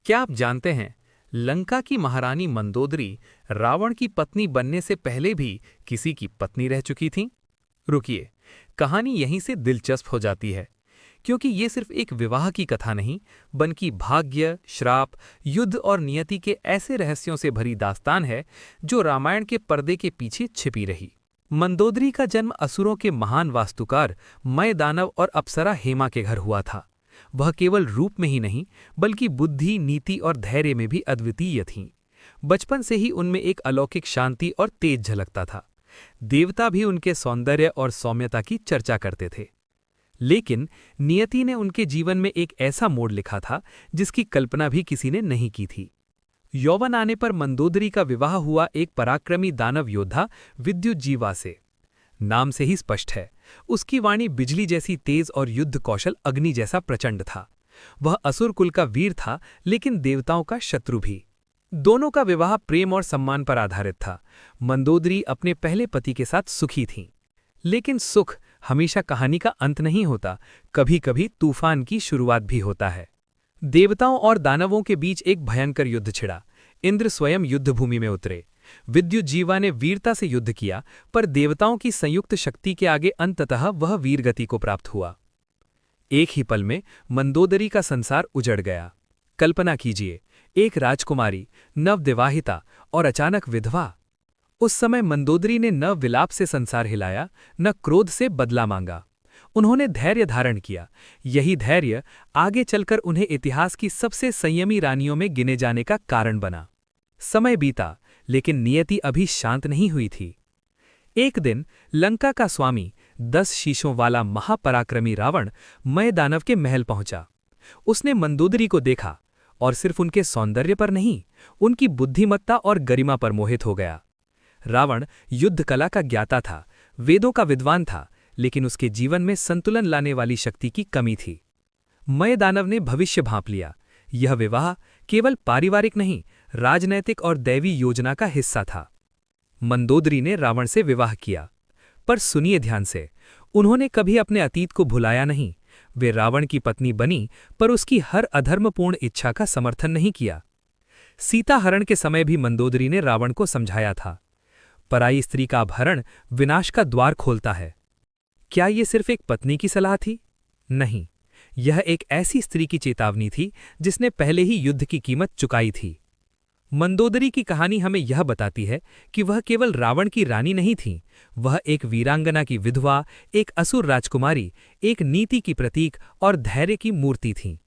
क्या आप जानते हैं, लंका की महारानी मंदोदरी रावण की पत्नी बनने से पहले भी किसी की पत्नी रह चुकी थीं? रुकिए, कहानी यहीं से दिलचस्प हो जाती है, क्योंकि ये सिर्फ एक विवाह की कथा नहीं, बल्कि भाग्य, श्राप, युद्ध और नियति के ऐसे रहस्यों से भरी दास्तान है जो रामायण के पर्दे के पीछे छिपी रही। मंदोदरी का जन्म असुरों के महान वास्तुकार मय दानव और अप्सरा हेमा के घर हुआ था। वह केवल रूप में ही नहीं, बल्कि बुद्धि, नीति और धैर्य में भी अद्वितीय थीं। बचपन से ही उनमें एक अलौकिक शांति और तेज झलकता था। देवता भी उनके सौंदर्य और सौम्यता की चर्चा करते थे। लेकिन नियति ने उनके जीवन में एक ऐसा मोड़ लिखा था जिसकी कल्पना भी किसी ने नहीं की थी। यौवन आने पर मंदोदरी का विवाह हुआ एक पराक्रमी दानव योद्धा विद्युज्जीवा से। नाम से ही स्पष्ट है, उसकी वाणी बिजली जैसी तेज और युद्ध कौशल अग्नि जैसा प्रचंड था। वह असुर कुल का वीर था, लेकिन देवताओं का शत्रु भी। दोनों का विवाह प्रेम और सम्मान पर आधारित था। मंदोदरी अपने पहले पति के साथ सुखी थीं। लेकिन सुख हमेशा कहानी का अंत नहीं होता, कभी कभी तूफान की शुरुआत भी होता है। देवताओं और दानवों के बीच एक भयंकर युद्ध छिड़ा। इंद्र स्वयं युद्धभूमि में उतरे। विद्युज्जीवा ने वीरता से युद्ध किया, पर देवताओं की संयुक्त शक्ति के आगे अंततः वह वीरगति को प्राप्त हुआ। एक ही पल में मंदोदरी का संसार उजड़ गया। कल्पना कीजिए, एक राजकुमारी, नवविवाहिता और अचानक विधवा। उस समय मंदोदरी ने न विलाप से संसार हिलाया, न क्रोध से बदला मांगा। उन्होंने धैर्य धारण किया। यही धैर्य आगे चलकर उन्हें इतिहास की सबसे संयमी रानियों में गिने जाने का कारण बना। समय बीता, लेकिन नियति अभी शांत नहीं हुई थी। एक दिन लंका का स्वामी, 10 शीशों वाला महापराक्रमी रावण मय दानव के महल पहुंचा। उसने मंदोदरी को देखा और सिर्फ उनके सौंदर्य पर नहीं, उनकी बुद्धिमत्ता और गरिमा पर मोहित हो गया। रावण युद्ध कला का ज्ञाता था, वेदों का विद्वान था, लेकिन उसके जीवन में संतुलन लाने वाली शक्ति की कमी थी। मय दानव ने भविष्य भांप लिया। यह विवाह केवल पारिवारिक नहीं, राजनैतिक और दैवी योजना का हिस्सा था। मंदोदरी ने रावण से विवाह किया, पर सुनिए ध्यान से, उन्होंने कभी अपने अतीत को भुलाया नहीं। वे रावण की पत्नी बनी, पर उसकी हर अधर्मपूर्ण इच्छा का समर्थन नहीं किया। सीता हरण के समय भी मंदोदरी ने रावण को समझाया था, पराई स्त्री का अपहरण विनाश का द्वार खोलता है। क्या यह सिर्फ एक पत्नी की सलाह थी? नहीं, यह एक ऐसी स्त्री की चेतावनी थी जिसने पहले ही युद्ध की कीमत चुकाई थी। मंदोदरी की कहानी हमें यह बताती है कि वह केवल रावण की रानी नहीं थीं, वह एक वीरांगना की विधवा, एक असुर राजकुमारी, एक नीति की प्रतीक और धैर्य की मूर्ति थीं।